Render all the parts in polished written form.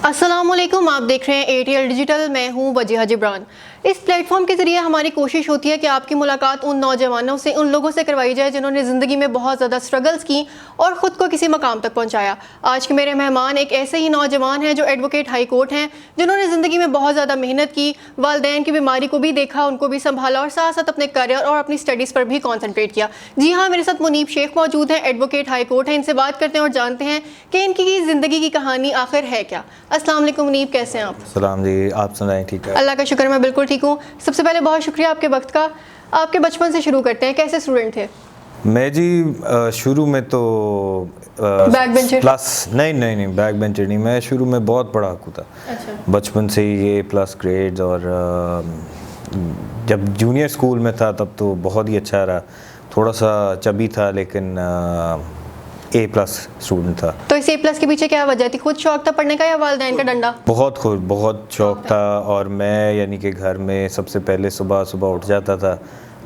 अस्सलामुअलैकुम, आप देख रहे हैं एटीएल डिजिटल। मैं हूं वजीहा जिब्रान। इस प्लेटफॉर्म के ज़रिए हमारी कोशिश होती है कि आपकी मुलाकात उन नौजवानों से, उन लोगों से करवाई जाए जिन्होंने ज़िंदगी में बहुत ज़्यादा स्ट्रगल्स की और ख़ुद को किसी मकाम तक पहुंचाया। आज के मेरे मेहमान एक ऐसे ही नौजवान हैं जो एडवोकेट हाई कोर्ट हैं, जिन्होंने ज़िंदगी में बहुत ज़्यादा मेहनत की, वालिदैन की बीमारी को भी देखा, उनको भी संभाला और साथ साथ अपने करियर और अपनी स्टडीज़ पर भी कॉन्सनट्रेट किया। जी हाँ, मेरे साथ मुनीब शेख मौजूद हैं, एडवोकेट हाई कोर्ट हैं। इनसे बात करते हैं और जानते हैं कि इनकी ज़िंदगी की कहानी आखिर है क्या। अस्सलाम वालेकुम मुनीब, कैसे हैं आप? सलाम जी, आप सुनाएं? ठीक है, अल्लाह का शुक्र, मैं बिल्कुल ठीक हूँ। सबसे पहले बहुत शुक्रिया आपके वक्त का। आपके बचपन से शुरू करते हैं, कैसे स्टूडेंट थे? मैं जी शुरू में तो बैक बेंचर? प्लस नहीं बैक बेंचर नहीं, मैं शुरू में बहुत पढ़ाकू था। अच्छा। बचपन से ही ये प्लस ग्रेड्स और जब जूनियर स्कूल में था तब तो बहुत ही अच्छा रहा। थोड़ा सा चबी था लेकिन ए प्लस स्टूडेंट था। तो इस ए प्लस के पीछे क्या वजह थी? खुद शौक था पढ़ने का या वालिदैन का डंडा? बहुत शौक था और मैं यानी कि घर में सबसे पहले सुबह सुबह उठ जाता था,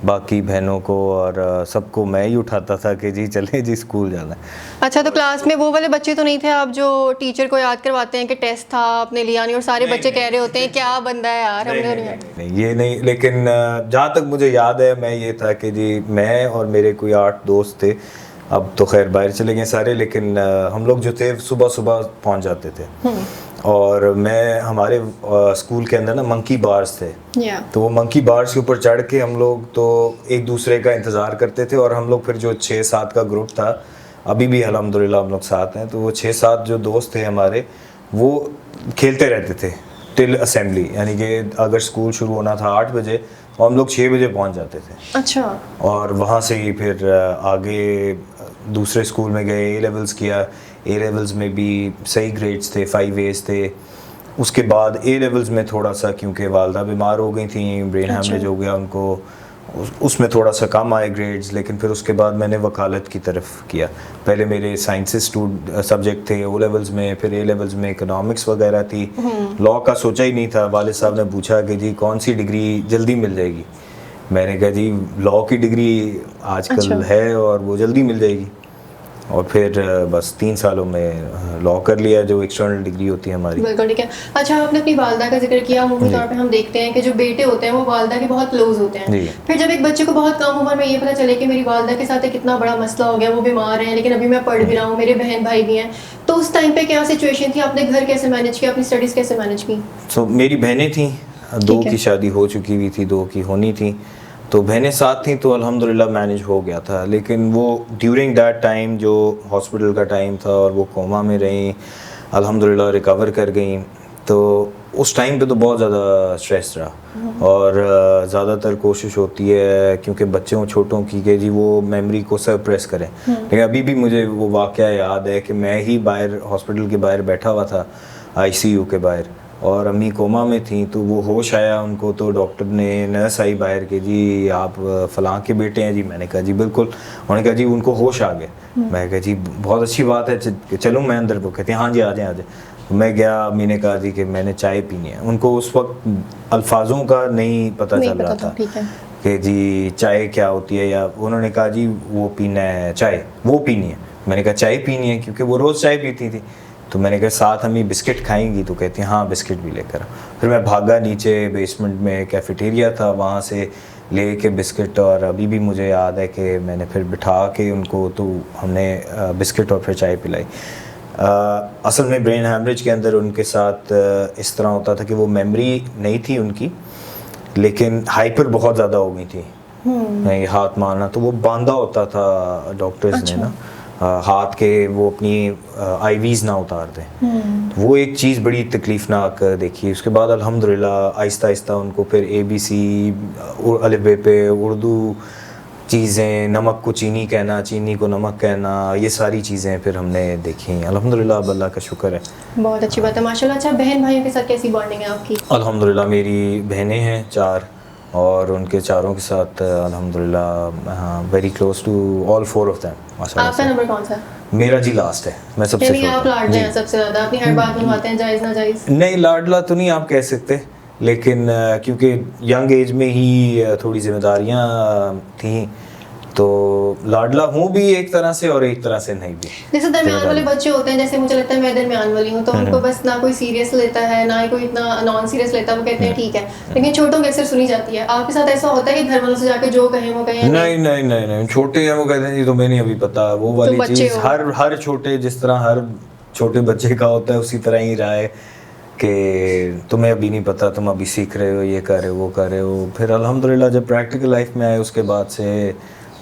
बाकी बहनों को और सबको मैं ही उठाता था कि जी चले जी स्कूल जाना है। अच्छा, तो क्लास में वो वाले बच्चे तो नहीं थे आप जो टीचर को याद करवाते हैं कि टेस्ट था आपने लिया नहीं और सारे बच्चे कह रहे होते हैं क्या बंदा है यार, हमने नहीं। ये नहीं, लेकिन जहाँ तक मुझे याद है मैं ये था कि जी मैं और मेरे कोई 8 दोस्त थे। अब तो खैर बाहर चले गए सारे, लेकिन हम लोग जो थे सुबह सुबह पहुंच जाते थे। और मैं हमारे स्कूल के अंदर ना मंकी बार्स थे, तो वो मंकी बार्स के ऊपर चढ़ के हम लोग तो एक दूसरे का इंतज़ार करते थे। और हम लोग फिर जो 6-7 का ग्रुप था, अभी भी अल्हम्दुलिल्लाह हम लोग साथ हैं, तो वो 6-7 जो दोस्त थे हमारे, वो खेलते रहते थे टिल असेंबली। यानी कि अगर स्कूल शुरू होना था 8 बजे और हम लोग 6 बजे पहुंच जाते थे। अच्छा। और वहाँ से ही फिर आगे दूसरे स्कूल में गए, ए लेवल्स किया। ए लेवल्स में भी सही ग्रेड्स थे, 5 A's थे। उसके बाद ए लेवल्स में थोड़ा सा, क्योंकि वालदा बीमार हो गई थी, ब्रेन हैमरेज हो गया उनको, उसमें थोड़ा सा कम आए ग्रेड्स। लेकिन फिर उसके बाद मैंने वकालत की तरफ किया। पहले मेरे साइंसेस सब्जेक्ट थे ओ लेवल्स में, फिर ए लेवल्स में इकोनॉमिक्स वगैरह थी। लॉ का सोचा ही नहीं था। वालिद साहब ने पूछा कि जी कौन सी डिग्री जल्दी मिल जाएगी। मैंने कहा जी लॉ की डिग्री आजकल है और वो जल्दी मिल जाएगी। और फिर बस 3 सालों में लॉ कर लिया, जो एक्सटर्नल डिग्री होती है हमारी। बिल्कुल ठीक है। अच्छा, आपने अपनी वालदा का जिक्र किया। अमूमी तौर पे हम देखते हैं कि जो बेटे होते हैं वो वालदा के बहुत क्लोज होते हैं। फिर जब एक बच्चे को बहुत कम उम्र में ये पता चले कि मेरी वालदा के साथ एक कितना बड़ा मसला हो गया, वो बीमार हैं लेकिन अभी मैं पढ़ भी रहा हूँ, मेरे बहन भाई भी हैं, तो उस टाइम पे क्या सिचुएशन थी? आपने घर कैसे मैनेज किया, अपनी स्टडीज़ कैसे मैनेज की? तो मेरी बहनें थी, 2 की शादी हो चुकी हुई थी, 2 की होनी थी, तो बहनें साथ थी, तो अल्हम्दुलिल्लाह मैनेज हो गया था। लेकिन वो ड्यूरिंग दैट टाइम जो हॉस्पिटल का टाइम था और वो कोमा में रहीं, अल्हम्दुलिल्लाह रिकवर कर गई, तो उस टाइम पे तो बहुत ज़्यादा स्ट्रेस रहा। और ज़्यादातर कोशिश होती है क्योंकि बच्चों छोटों की कि जी वो मेमोरी को सप्रेस करें। लेकिन अभी भी मुझे वो वाक़या याद है कि मैं ही बाहर हॉस्पिटल के बाहर बैठा हुआ था, ICU के बाहर, और अम्मी कोमा में थी, तो वो होश आया उनको, तो डॉक्टर ने, नर्स आई बाहर के जी आप फ़लाँ के बेटे हैं जी। मैंने कहा जी बिल्कुल। उन्होंने कहा जी उनको होश आ गए। मैं कहा जी बहुत अच्छी बात है, चलूँ मैं अंदर? वो कहते हैं हाँ जी आ जाए आ जाए। तो मैं गया, अम्मी ने कहा जी कि मैंने चाय पीनी है। उनको उस वक्त अल्फाजों का नहीं पता चल रहा था कि जी चाय क्या होती है, या उन्होंने कहा जी वो पीना है चाय, वो पीनी है। मैंने कहा चाय पीनी है, क्योंकि वो रोज़ चाय पीती थी। तो मैंने कहा साथ हम ही बिस्किट खाएंगी? तो कहती हैं हाँ बिस्किट भी लेकर। फिर मैं भागा नीचे, बेसमेंट में कैफेटेरिया था, वहाँ से ले के बिस्किट, और अभी भी मुझे याद है कि मैंने फिर बिठा के उनको, तो हमने बिस्किट और फिर चाय पिलाई। असल में ब्रेन हैमरेज के अंदर उनके साथ इस तरह होता था कि वो मेमोरी नहीं थी उनकी, लेकिन हाइपर बहुत ज़्यादा हो गई थी। नहीं हाथ मारना, तो वो बांधा होता था डॉक्टर्स ने ना हाथ के, वो अपनी IVs ना उतार दें। वो एक चीज़ बड़ी तकलीफ़नाक देखी। उसके बाद अल्हम्दुलिल्लाह आहिस्ता आहिस्ता उनको फिर ABC, अलिफ बे पे उर्दू चीज़ें, नमक को चीनी कहना, चीनी को नमक कहना, ये सारी चीज़ें फिर हमने देखी। अल्हम्दुलिल्लाह अल्लाह का शुक्र है। बहुत अच्छी बात है माशाल्लाह। अच्छा, बहन भाइयों के साथ कैसी बॉन्डिंग है आपकी? अल्हम्दुलिल्लाह मेरी बहनें हैं 4, और उनके चारों के साथ अल्हम्दुलिल्लाह very close to all 4 of them. आपका नंबर कौन सा? मेरा जी लास्ट है, मैं सबसे छोटा। आप लाडले हैं सबसे ज़्यादा, अपनी हर बात मनवाते हैं, जायज़ ना जायज़? नहीं, लाडला तो नहीं आप कह सकते, लेकिन क्योंकि यंग एज में ही थोड़ी जिम्मेदारियां थीं, तो लाडला हूँ भी एक तरह से और एक तरह से नहीं भी। जैसे दरमियान वाले बच्चे होते हैं, जैसे मुझे लगता है मैं दरमियान वाली हूँ, तो उनको बस ना कोई सीरियस लेता है ना ही कोई इतना नॉन सीरियस लेता है, वो कहते हैं ठीक है, लेकिन छोटों की अक्सर सुनी जाती है। आपके साथ ऐसा होता है कि घर वालों से जाके जो कहें वो कहें? नहीं नहीं नहीं नहीं, छोटे हैं वो कहते हैं जी तुम्हें नहीं अभी पता, वो वाली बच्चे चीज़ हो। हर छोटे, जिस तरह हर छोटे बच्चे का होता है उसी तरह ही रहा है कि तुम्हें अभी नहीं पता, तुम अभी सीख रहे हो, ये कर रहे हो, वो कर रहे हो। फिर अल्हम्दुलिल्लाह जब प्रैक्टिकल लाइफ में आए उसके बाद से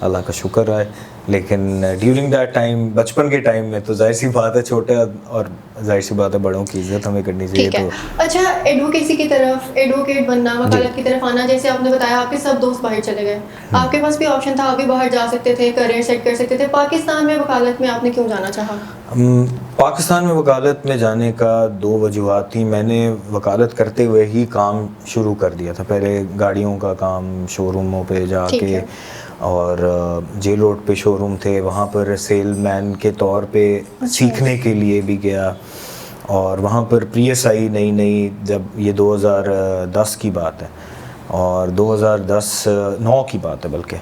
अल्लाह का शुक्र है। लेकिन ड्यूरिंग दैट टाइम, बचपन के टाइम में तो जाहिर सी बात है छोटे, और जाहिर सी बात है बड़ों की इज्जत हमें करनी चाहिए। ठीक है। तो अच्छा, एडवोकेसी की तरफ, एडवोकेट बनना, वकालत की तरफ आना, जैसे आपने बताया आपके सब दोस्त बाहर चले गए, आपके पास भी ऑप्शन था, आप भी बाहर जा सकते थे, करियर सेट कर सकते थे, पाकिस्तान में वकालत में आपने क्यों जाना चाहा? पाकिस्तान में वकालत में जाने का 2 वजूहात थी। मैंने वकालत करते हुए ही काम शुरू कर दिया था, पहले गाड़ियों का काम शोरूमों पे ठीक जाके, है। और जे रोड पे शोरूम थे वहाँ पर सेलमैन के तौर पे सीखने के लिए भी गया। और वहाँ पर PSI नई नई, जब ये 2010 की बात है और 2009 की बात है बल्कि,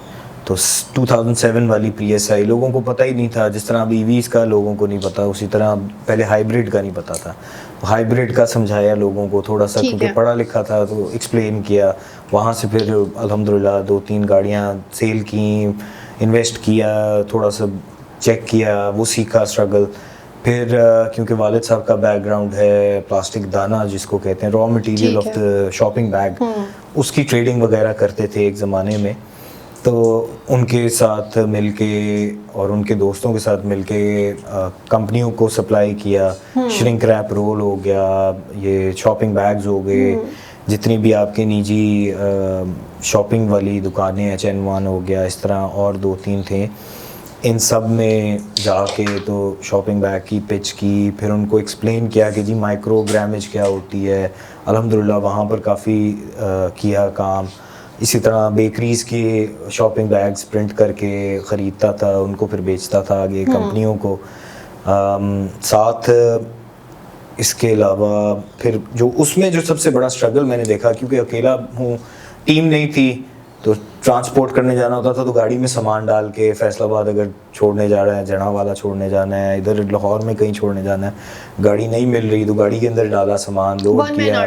तो 2007 वाली PSI लोगों को पता ही नहीं था। जिस तरह अब EVs का लोगों को नहीं पता, उसी तरह पहले हाइब्रिड का नहीं पता था। हाइब्रिड का समझाया लोगों को थोड़ा सा, ठीक क्योंकि है। पढ़ा लिखा था तो एक्सप्लेन किया। वहाँ से फिर अल्हम्दुलिल्लाह 2-3 गाड़ियाँ सेल की, इन्वेस्ट किया, थोड़ा सा चेक किया, वो सीखा स्ट्रगल। फिर क्योंकि वालिद साहब का बैकग्राउंड है प्लास्टिक दाना जिसको कहते हैं, raw material of the shopping bag, उसकी ट्रेडिंग वगैरह करते थे एक ज़माने में। तो उनके साथ मिलके और उनके दोस्तों के साथ मिलके कंपनियों को सप्लाई किया। श्रिंक रैप रोल हो गया, ये शॉपिंग बैग्स हो गए, जितनी भी आपके निजी शॉपिंग वाली दुकानें, HN1 हो गया, इस तरह और 2-3 थे। इन सब में जाके तो शॉपिंग बैग की पिच की, फिर उनको एक्सप्लेन किया कि जी माइक्रो ग्रामेज क्या होती है। अल्हम्दुलिल्लाह वहाँ पर काफ़ी किया काम। इसी तरह बेकरीज़ के शॉपिंग बैग्स प्रिंट करके ख़रीदता था, उनको फिर बेचता था आगे कंपनियों को। साथ इसके अलावा फिर जो उसमें जो सबसे बड़ा स्ट्रगल मैंने देखा, क्योंकि अकेला हूँ, टीम नहीं थी, तो ट्रांसपोर्ट करने जाना होता था तो गाड़ी में सामान डाल के फैसलाबाद अगर छोड़ने जा रहे हैं, जनावाला छोड़ने जाना है, इधर लाहौर में कहीं छोड़ने जाना है, गाड़ी नहीं मिल रही तो गाड़ी के अंदर डाला सामान, लोड किया।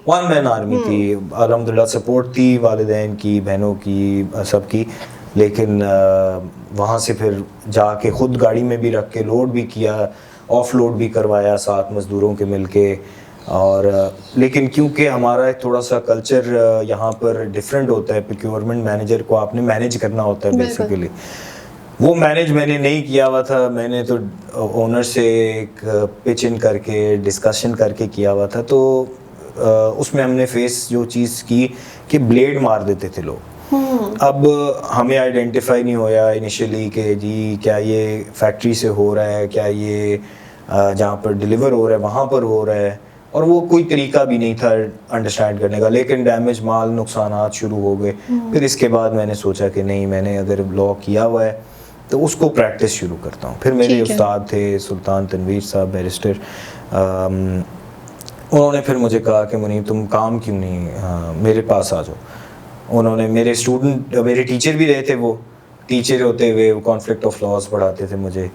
वन मैन आर्मी थी। अल्हम्दुलिल्लाह सपोर्ट थी वालिदैन की, बहनों की, सबकी। लेकिन वहाँ से फिर जाके ख़ुद गाड़ी में भी रख के लोड भी किया, ऑफ लोड भी करवाया साथ मज़दूरों के मिलके। और लेकिन क्योंकि हमारा थोड़ा सा कल्चर यहाँ पर डिफरेंट होता है, प्रोक्योरमेंट मैनेजर को आपने मैनेज करना होता है बेसिकली, वो मैनेज मैंने नहीं किया हुआ था। मैंने तो ओनर से एक पिच इन करके डिस्कशन करके किया हुआ था। तो उसमें हमने फेस जो चीज़ की कि ब्लेड मार देते थे लोग। अब हमें आइडेंटिफाई नहीं होया इनिशियली कि जी क्या ये फैक्ट्री से हो रहा है, क्या ये जहाँ पर डिलीवर हो रहा है वहाँ पर हो रहा है, और वो कोई तरीका भी नहीं था अंडरस्टैंड करने का। लेकिन डैमेज माल, नुकसानात शुरू हो गए। फिर इसके बाद मैंने सोचा कि नहीं, मैंने अगर लॉ किया हुआ है तो उसको प्रैक्टिस शुरू करता हूँ। फिर मेरे उस्ताद थे सुल्तान तनवीर साहब, बैरिस्टर, उन्होंने फिर मुझे कहा कि मुनीब तुम काम क्यों नहीं मेरे पास आ जाओ। उन्होंने मेरे स्टूडेंट, मेरे टीचर भी रहे थे, वो टीचर होते हुए वो कॉन्फ्लिक्ट ऑफ लॉज पढ़ाते थे मुझे,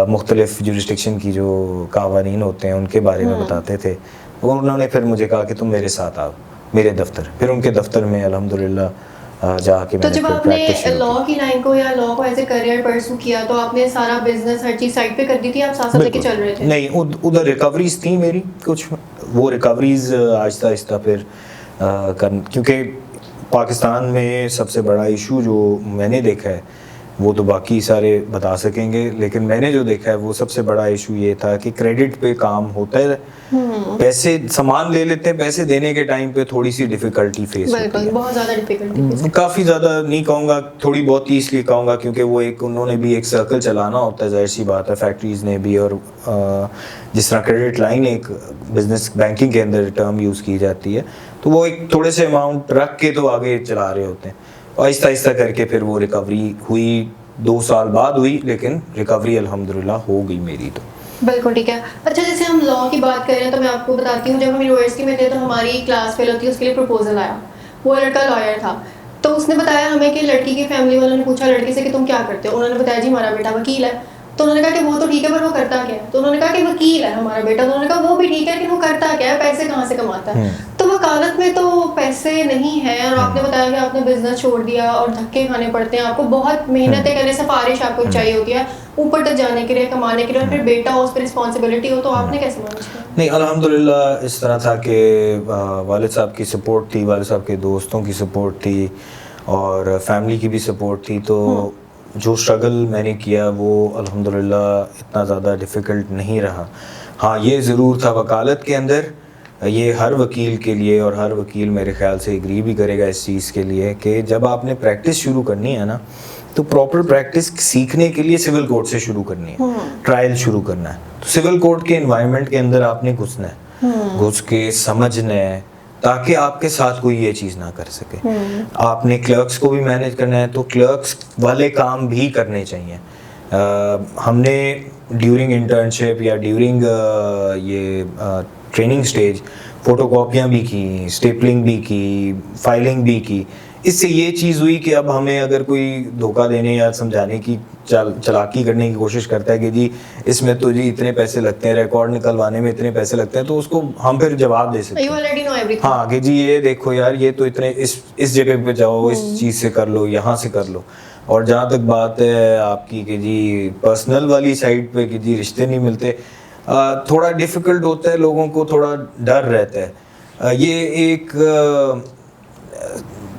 मुख्तलिफ जुरिस्डिक्शन की जो कावानीन होते हैं उनके बारे में बताते थे। उन्होंने फिर मुझे कहा कि तुम मेरे साथ आओ मेरे दफ्तर। फिर उनके दफ्तर में अल्हम्दुलिल्लाह जाके तो मैंने जब आपने लॉ की लाइन को या लॉ को एज ए करियर परस्यू किया तो आपने सारा बिजनेस हर चीज़ साइड पे कर दी थी, आप साथ साथ लेके चल रहे थे? नहीं, उधर रिकवरीज थी मेरी कुछ, वो रिकवरीज आहिस्ता आहिस्ता फिर क्योंकि पाकिस्तान में सबसे बड़ा इशू जो मैंने देखा है वो तो बाकी सारे बता सकेंगे, लेकिन मैंने जो देखा है वो सबसे बड़ा इशू ये था कि क्रेडिट पे काम होता है, पैसे सामान ले लेते हैं, पैसे देने के टाइम पे थोड़ी सी डिफिकल्टी फेस होती है। बहुत ज़्यादा डिफिकल्टी, काफ़ी ज़्यादा नहीं कहूँगा, थोड़ी बहुत ही इसलिए कहूँगा क्योंकि वो एक उन्होंने भी एक सर्कल चलाना होता है, जाहिर सी बात है फैक्ट्रीज़ ने भी। और जिस तरह क्रेडिट लाइन एक बिजनेस बैंकिंग के अंदर टर्म यूज़ की जाती है, तो वो एक थोड़े से अमाउंट रख के तो आगे चला रहे होते हैं। आहिस्ता आहिस्ता करके फिर वो रिकवरी हुई, 2 साल बाद हुई, लेकिन रिकवरी अल्हम्दुलिल्लाह हो गई मेरी। तो बिल्कुल ठीक है। अच्छा, जैसे हम लॉ की बात कर रहे हैं तो मैं आपको बताती हूँ, जब हम यूनिवर्सिटी में थे तो हमारी क्लास फेल होती है, उसके लिए प्रपोजल आया, वो लड़का लॉयर था। तो उसने बताया हमें कि लड़की की फैमिली वालों ने पूछा लड़की से कि तुम क्या करते हो, उन्होंने बताया जी हमारा बेटा वकील है। तो उन्होंने कहा कि वो तो ठीक है पर वो करता क्या है, तो उन्होंने कहा कि वकील है हमारा बेटा। तो उन्होंने कहा वो भी ठीक है, लेकिन वो करता क्या है, पैसे कहाँ से कमाता है। तो वकालत में तो पैसे नहीं है, और आपने बताया कि आपने बिजनेस छोड़ दिया और धक्के खाने पड़ते हैं, आपको बहुत मेहनतें करने, सिफारिश आपको चाहिए होती है ऊपर तक जाने के लिए, कमाने के लिए, और फिर बेटा हो, उस पर रिस्पॉन्सिबिलिटी हो, तो आपने कैसे मैनेज किया? नहीं, अल्हम्दुलिल्लाह इस तरह था कि वालिद साहब की सपोर्ट थी, वालिद साहब के दोस्तों की सपोर्ट थी और फैमिली की भी सपोर्ट थी। तो जो स्ट्रगल मैंने किया वो अल्हम्दुलिल्लाह इतना ज़्यादा डिफ़िकल्ट नहीं रहा। हाँ, ये ज़रूर था वकालत के अंदर, ये हर वकील के लिए, और हर वकील मेरे ख्याल से एग्री भी करेगा इस चीज़ के लिए कि जब आपने प्रैक्टिस शुरू करनी है ना, तो प्रॉपर प्रैक्टिस सीखने के लिए सिविल कोर्ट से शुरू करनी है, ट्रायल शुरू करना है। तो सिविल कोर्ट के एनवायरनमेंट के अंदर आपने घुसना है, घुस के समझना है, ताकि आपके साथ कोई ये चीज़ ना कर सके। आपने क्लर्क्स को भी मैनेज करना है, तो क्लर्क्स वाले काम भी करने चाहिए। हमने ड्यूरिंग इंटर्नशिप या ड्यूरिंग ये ट्रेनिंग स्टेज फ़ोटोकॉपियाँ भी की, स्टेपलिंग भी की, फाइलिंग भी की। इससे ये चीज़ हुई कि अब हमें अगर कोई धोखा देने या समझाने की चालाकी करने की कोशिश करता है कि जी इसमें तो जी इतने पैसे लगते हैं, रिकॉर्ड निकलवाने में इतने पैसे लगते हैं, तो उसको हम फिर जवाब दे सकते हैं। हाँ कि जी ये देखो यार, ये तो इतने इस जगह पे जाओ, इस चीज़ से कर लो, यहाँ से कर लो। और जहाँ तक बात है आपकी कि जी पर्सनल वाली साइड पे कि जी रिश्ते नहीं मिलते, थोड़ा डिफ़िकल्ट होता है, लोगों को थोड़ा डर रहता है। ये एक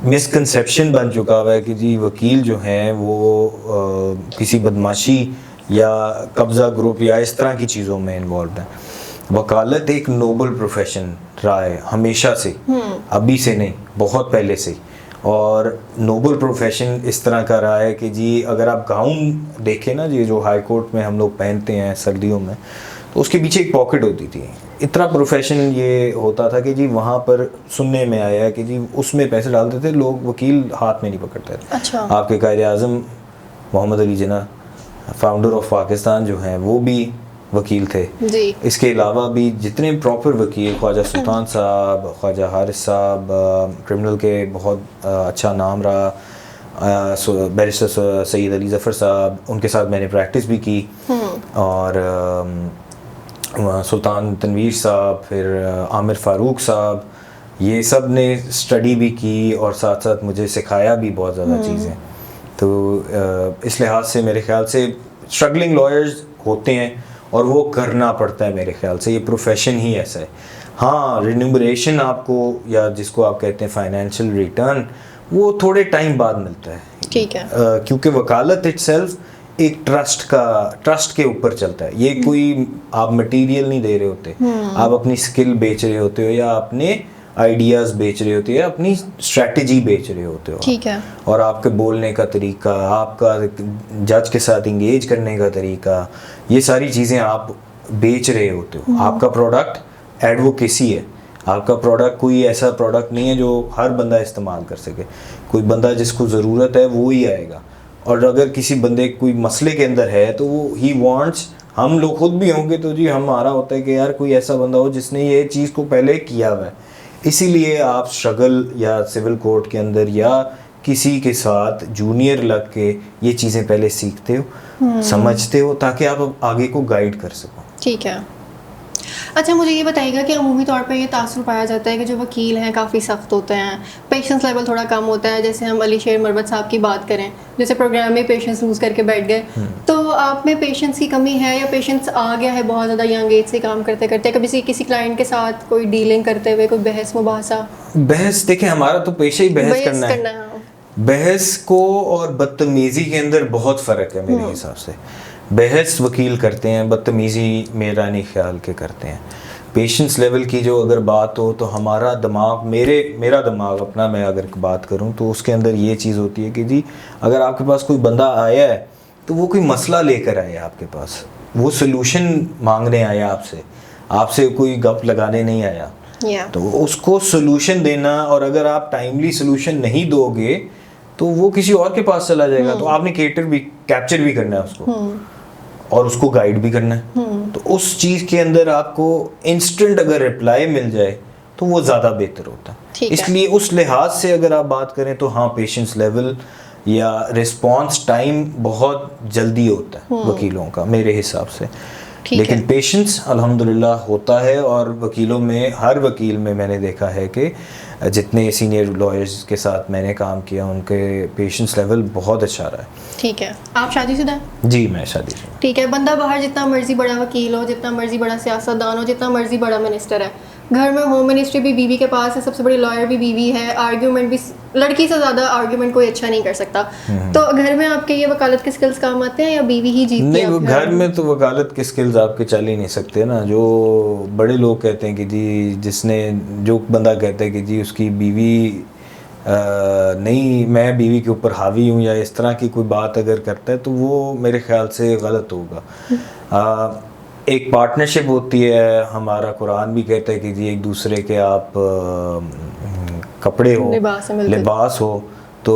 मिसकंसेप्शन बन चुका हुआ है कि जी वकील जो हैं वो किसी बदमाशी या कब्ज़ा ग्रुप या इस तरह की चीज़ों में इन्वॉल्व है। वकालत एक नोबल प्रोफेशन रहा है हमेशा से, अभी से नहीं, बहुत पहले से। और नोबल प्रोफेशन इस तरह का रहा है कि जी अगर आप गाउन देखें ना जी, जो हाई कोर्ट में हम लोग पहनते हैं सर्दियों में, तो उसके पीछे एक पॉकेट होती थी। इतना प्रोफेशन ये होता था कि जी वहाँ पर सुनने में आया है कि जी उसमें पैसे डालते थे लोग, वकील हाथ में नहीं पकड़ते थे। अच्छा। आपके कायदे आज़म मोहम्मद अली जिन्ना, फाउंडर ऑफ पाकिस्तान, जो हैं वो भी वकील थे जी। इसके अलावा भी जितने प्रॉपर वकील, ख्वाजा सुल्तान साहब, ख्वाजा हारिस साहब, क्रिमिनल के बहुत अच्छा नाम रहा, बैरिस्टर सैयद अली ज़फ़र साहब, उनके साथ मैंने प्रैक्टिस भी की। और सुल्तान तनवीर साहब, फिर आमिर फ़ारूक साहब, ये सब ने स्टडी भी की और साथ साथ मुझे सिखाया भी बहुत ज़्यादा चीज़ें। तो इस लिहाज से मेरे ख्याल से स्ट्रगलिंग लॉयर्स होते हैं और वो करना पड़ता है, मेरे ख्याल से ये प्रोफेशन ही ऐसा है। हाँ, रिन्यूमरेशन आपको, या जिसको आप कहते हैं फाइनेंशियल रिटर्न, वो थोड़े टाइम बाद मिलता है। ठीक है। क्योंकि वकालत इटसेल्फ एक ट्रस्ट के ऊपर चलता है। ये कोई आप मटेरियल नहीं दे रहे होते, आप अपनी स्किल बेच रहे होते हो, या अपने आइडियाज़ बेच रहे होते हो, या अपनी स्ट्रेटजी बेच रहे होते हो। ठीक है। और आपके बोलने का तरीका, आपका जज के साथ इंगेज करने का तरीका, ये सारी चीज़ें आप बेच रहे होते हो। आपका प्रोडक्ट एडवोकेसी है। आपका प्रोडक्ट कोई ऐसा प्रोडक्ट नहीं है जो हर बंदा इस्तेमाल कर सके। कोई बंदा जिसको ज़रूरत है वो ही आएगा। और अगर किसी बंदे कोई मसले के अंदर है तो वो ही वांट्स, हम लोग खुद भी होंगे तो जी हमारा होता है कि यार कोई ऐसा बंदा हो जिसने ये चीज़ को पहले किया हुआ है। इसीलिए आप स्ट्रगल या सिविल कोर्ट के अंदर या किसी के साथ जूनियर लग के ये चीज़ें पहले सीखते हो, समझते हो, ताकि आप आगे को गाइड कर सको। ठीक है। अच्छा, मुझे ये बताइएगा कि अमूमी तौर पे ये तासुर पाया जाता है कि जो वकील हैं काफ़ी सख्त होते हैं, पेशेंस लेवल थोड़ा कम होता है। जैसे हम अली शेर मरवत साहब की बात करें, जैसे प्रोग्राम में पेशेंस लूज़ करके बैठ गए, तो आप में पेशेंस की कमी है या पेशेंस आ गया है बहुत ज़्यादा यंग एज से काम करते करते? कभी किसी क्लाइंट के साथ कोई डीलिंग करते हुए कोई बहस मुबासा? बहस, देखें हमारा तो पेशा ही बहस करना है। बहस को और बदतमीज़ी के अंदर बहुत फ़र्क है मेरे हिसाब से। बहस वकील करते हैं, बदतमीज़ी मेरा नहीं ख्याल के करते हैं। पेशेंस लेवल की जो अगर बात हो तो हमारा दिमाग, मेरा दिमाग अपना मैं अगर बात करूं तो उसके अंदर ये चीज़ होती है कि जी अगर आपके पास कोई बंदा आया है तो वो कोई मसला लेकर आया आपके पास, वो सोल्यूशन मांगने आया आपसे कोई गप लगाने नहीं आया। तो उसको सोल्यूशन देना, और अगर आप टाइमली सोल्यूशन नहीं दोगे तो वो किसी और के पास चला जाएगा। तो आपने कैप्चर भी करना है उसको और उसको गाइड भी करना है। तो उस चीज़ के अंदर आपको इंस्टेंट अगर रिप्लाई मिल जाए तो वो ज़्यादा बेहतर होता ठीक है। है। इसलिए उस लिहाज से अगर आप बात करें तो हाँ, पेशेंस लेवल या रिस्पॉन्स टाइम बहुत जल्दी होता है वकीलों का मेरे हिसाब से। ठीक लेकिन है। पेशेंस अल्हम्दुलिल्लाह होता है, और वकीलों में हर वकील में मैंने देखा है कि जितने सीनियर लॉयर्स के साथ मैंने काम किया उनके पेशेंस लेवल बहुत अच्छा रहा है। ठीक है। आप शादीशुदा हैं? जी, मैं शादीशुदा। ठीक है। बंदा बाहर जितना मर्जी बड़ा वकील हो, जितना मर्जी बड़ा सियासतदान हो, जितना मर्जी बड़ा मिनिस्टर है, घर में होम मिनिस्ट्री भी बीवी के पास है, सबसे बड़ी लॉयर भी बीवी है, आर्ग्यूमेंट भी लड़की से ज़्यादा आर्ग्यूमेंट कोई अच्छा नहीं कर सकता। तो घर में आपके ये वकालत के स्किल्स काम आते हैं या बीवी ही जीतती नहीं, है वो आपके घर में तो वकालत के स्किल्स आपके चल ही नहीं सकते ना। जो बड़े लोग कहते हैं कि जी जो बंदा कहता है कि जी उसकी बीवी नहीं, मैं बीवी के ऊपर हावी हूँ, या इस तरह की कोई बात अगर करता है तो वो मेरे ख्याल से गलत होगा। एक पार्टनरशिप होती है, हमारा कुरान भी कहता है कि जी एक दूसरे के आप कपड़े हो, लिबास हो, तो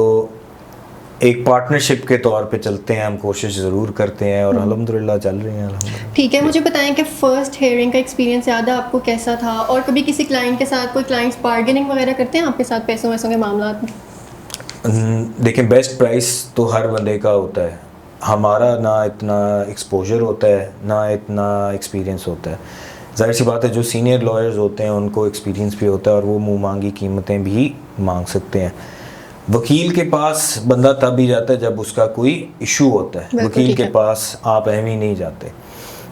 एक पार्टनरशिप के तौर पे चलते हैं, हम कोशिश ज़रूर करते हैं और अल्हम्दुलिल्लाह चल रही हैं अल्हम्दुलिल्लाह। ठीक है। मुझे बताएं कि फ़र्स्ट हेयरिंग का एक्सपीरियंस याद है आपको, कैसा था? और कभी किसी क्लाइंट के साथ कोई क्लाइंट्स बार्गेनिंग वगैरह करते हैं आपके साथ पैसों वैसों के मामला में? देखें, बेस्ट प्राइस तो हर बंदे का होता है। हमारा ना इतना एक्सपोजर होता है, ना इतना एक्सपीरियंस होता है। जाहिर सी बात है, जो सीनियर लॉयर्स होते हैं उनको एक्सपीरियंस भी होता है और वो मुँह मांगी कीमतें भी मांग सकते हैं। वकील के पास बंदा तब ही जाता है जब उसका कोई इशू होता है। वकील के पास आप एम ही नहीं जाते,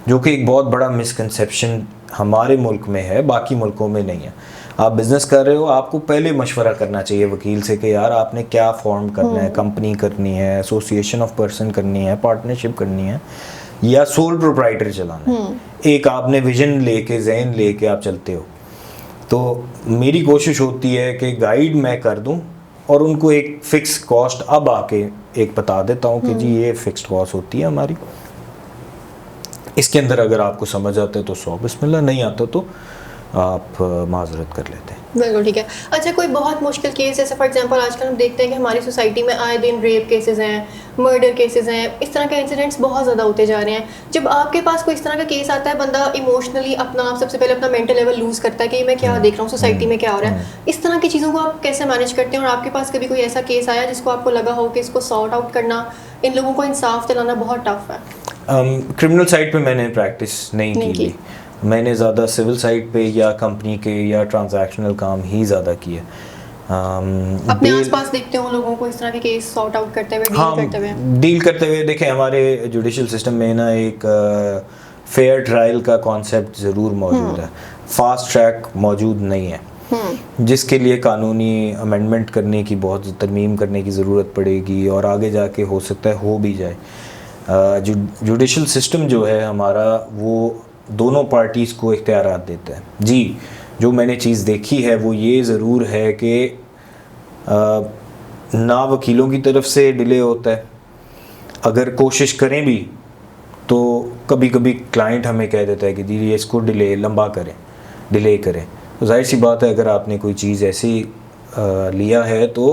जो कि एक बहुत बड़ा मिसकंसेप्शन हमारे मुल्क में है, बाकी मुल्कों में नहीं है। आप बिज़नेस कर रहे हो, आपको पहले मशवरा करना चाहिए वकील से कि यार आपने क्या फॉर्म करना है, कंपनी करनी है, एसोसिएशन ऑफ पर्सन करनी है, पार्टनरशिप करनी है, या सोल प्रोप्राइटर चलाना है। एक आपने विजन लेके, जहन लेके आप चलते हो। तो मेरी कोशिश होती है कि गाइड मैं कर दूं और उनको एक फ़िक्स कॉस्ट अब आके एक बता देता हूँ कि जी ये फ़िक्स्ड कॉस्ट होती है हमारी, इसके अंदर अगर आपको समझ आता है तो 100 बिस्मिल्लाह, नहीं आता तो आप माजरत कर लेते हैं। बिल्कुल ठीक है। अच्छा, कोई बहुत मुश्किल केस, जैसे फॉर एग्जांपल आजकल हम देखते हैं कि हमारी सोसाइटी में आए दिन रेप केसेस हैं, मर्डर केसेस हैं, इस तरह के इंसिडेंट्स बहुत ज़्यादा होते जा रहे हैं। जब आपके पास कोई इस तरह का केस आता है, बंदा इमोशनली आप सबसे पहले अपना मेंटल लेवल लूज़ करता है कि मैं क्या देख रहा हूँ, सोसाइटी में क्या हो रहा है। इस तरह की चीज़ों को आप कैसे मैनेज करते हैं? और आपके पास कभी कोई ऐसा केस आया जिसको आपको लगा हो कि इसको सॉर्ट आउट करना, इन लोगों को इंसाफ दिलाना बहुत टफ है? क्रिमिनल साइड पे मैंने प्रैक्टिस नहीं की। मैंने ज़्यादा सिविल साइड पे या कंपनी के या ट्रांजैक्शनल काम ही ज़्यादा किए। अपने आसपास देखते हो लोगों को इस तरह के केस सॉर्ट आउट करते हुए, डील करते हुए? देखें, हमारे जुडिशल सिस्टम में ना एक फेयर ट्रायल का कॉन्सेप्ट ज़रूर मौजूद है, फास्ट ट्रैक मौजूद नहीं है, जिसके लिए कानूनी अमेंडमेंट करने की, बहुत तरमीम करने की ज़रूरत पड़ेगी और आगे जाके हो सकता है हो भी जाए। जुडिशल सिस्टम जो है हमारा, वो दोनों पार्टीज़ को इख्तियारात देता है। जी, जो मैंने चीज़ देखी है वो ये ज़रूर है कि ना वकीलों की तरफ से डिले होता है, अगर कोशिश करें भी तो कभी कभी क्लाइंट हमें कह देता है कि जी ये इसको लंबा करें, डिले करें। तो जाहिर सी बात है, अगर आपने कोई चीज़ ऐसी लिया है तो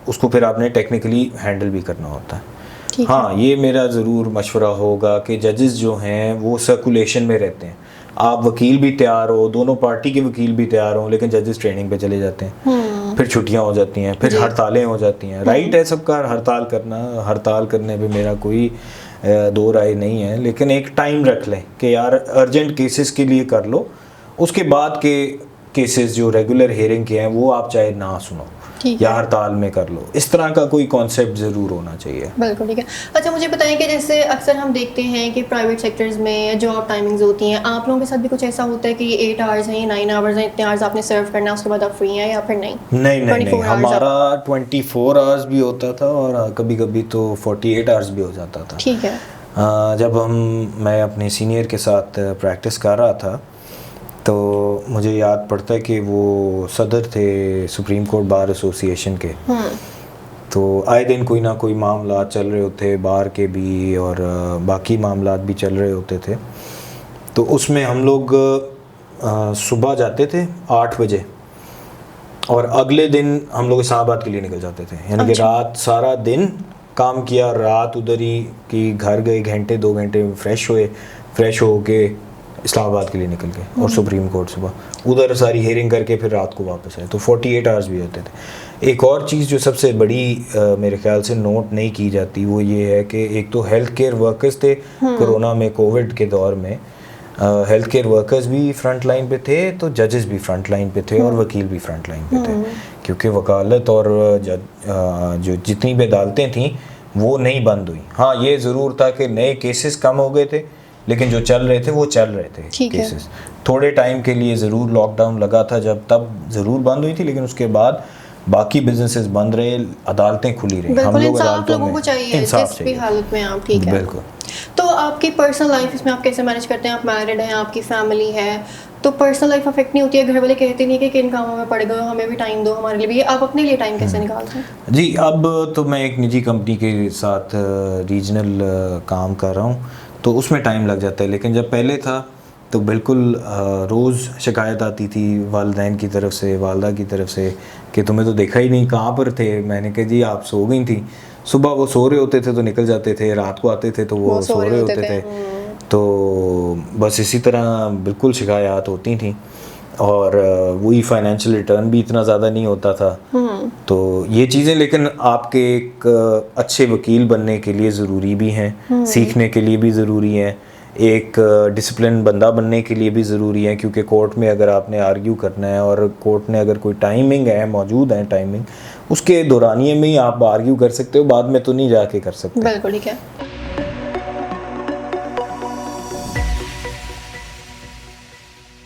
उसको फिर आपने टेक्निकली हैंडल भी करना होता है। हाँ, ये मेरा ज़रूर मशवरा होगा कि जजेस जो हैं वो सर्कुलेशन में रहते हैं। आप वकील भी तैयार हो, दोनों पार्टी के वकील भी तैयार हो, लेकिन जजेस ट्रेनिंग पे चले जाते हैं, फिर छुट्टियां हो जाती हैं, फिर हड़तालें हो जाती हैं। राइट है सबका हड़ताल करना, हड़ताल करने पे मेरा कोई दो राय नहीं है, लेकिन एक टाइम रख लें कि यार अर्जेंट केसेस के लिए कर लो, उसके बाद के केसेस जो रेगुलर हियरिंग के हैं वो आप चाहे ना सुनो या हड़ताल में कर लो। इस तरह का कोई कॉन्सेप्ट ज़रूर होना चाहिए। बिल्कुल ठीक है। अच्छा, मुझे बताएं कि जैसे अक्सर हम देखते हैं कि प्राइवेट सेक्टर्स में जॉब टाइमिंग्स होती हैं, आप लोगों के साथ भी कुछ ऐसा होता है कि ये 8 आवर्स हैं, 9 आवर्स हैं, इतने आवर्स आपने सर्व करना है, उसके बाद आप फ्री हैं, या फिर नहीं? नहीं, हमारा 24 आवर्स भी होता था और कभी कभी तो 48 आवर्स भी हो जाता था। ठीक है। जब मैं अपने सीनियर के साथ प्रैक्टिस कर रहा था तो मुझे याद पड़ता है कि वो सदर थे सुप्रीम कोर्ट बार एसोसिएशन के। तो आए दिन कोई ना कोई मामला चल रहे होते, बार के भी और बाकी मामलात भी चल रहे होते थे। तो उसमें हम लोग सुबह जाते थे 8 बजे और अगले दिन हम लोग इस्लामाबाद के लिए निकल जाते थे, यानी कि रात सारा दिन काम किया, रात उधर ही कि घर गए, घंटे 2 घंटे फ्रेश हुए, फ्रेश हो के इस्लामाबाद के लिए निकल गए और सुप्रीम कोर्ट सुबह उधर सारी हेयरिंग करके फिर रात को वापस आए, तो 48 आवर्स भी होते थे। एक और चीज़ जो सबसे बड़ी मेरे ख्याल से नोट नहीं की जाती वो ये है कि एक तो हेल्थ केयर वर्कर्स थे कोरोना में, कोविड के दौर में हेल्थ केयर वर्कर्स भी फ्रंट लाइन पे थे, तो जजेस भी फ्रंट लाइन पे थे और वकील भी फ्रंट लाइन पे थे, क्योंकि वकालत और जो जितनी भी अदालतें थीं वो नहीं बंद हुई। हाँ, ये ज़रूर था कि नए केसेस कम हो गए थे, लेकिन जो चल रहे थे वो चल रहे थे केसेस। थोड़े टाइम के लिए ज़रूर लॉकडाउन लगा था जब, तब ज़रूर बंद हुई थी, लेकिन उसके बाद बाकी बिजनेसेस बंद रहे, अदालतें खुली रही। हम लोग अदालतों में इंसाफ चाहिए हालत में आप, ठीक है। बिल्कुल। तो आपकी पर्सनल लाइफ इसमें आप कैसे मैनेज करते हैं? आप मैरिड हैं, आपकी फैमिली है, तो पर्सनल लाइफ अफेक्ट नहीं होती है? घर वाले कहते नहीं कि किन कामों में पड़ गए, हमें भी टाइम दो, हमारे लिए भी। आप अपने लिए टाइम कैसे निकालते हैं? जी, अब तो मैं एक निजी कंपनी के साथ रीजनल काम कर रहा हूँ, तो उसमें टाइम लग जाता है। लेकिन जब पहले था तो बिल्कुल रोज़ शिकायत आती थी वालिदैन की तरफ से, वालदा की तरफ से कि तुम्हें तो देखा ही नहीं, कहाँ पर थे? मैंने कहा जी आप सो गई थी। सुबह वो सो रहे होते थे तो निकल जाते थे, रात को आते थे तो वो सो रहे होते थे। तो बस इसी तरह बिल्कुल शिकायत होती थी, और वही फाइनेंशियल रिटर्न भी इतना ज़्यादा नहीं होता था। तो ये चीज़ें, लेकिन आपके एक अच्छे वकील बनने के लिए ज़रूरी भी हैं, सीखने के लिए भी ज़रूरी हैं, एक डिसिप्लिन बंदा बनने के लिए भी ज़रूरी है, क्योंकि कोर्ट में अगर आपने आर्ग्यू करना है और कोर्ट ने अगर कोई टाइमिंग है, मौजूद है टाइमिंग, उसके दौरानिए में ही आप आर्ग्यू कर सकते हो, बाद में तो नहीं जाके कर सकते। बिल्कुल ठीक है।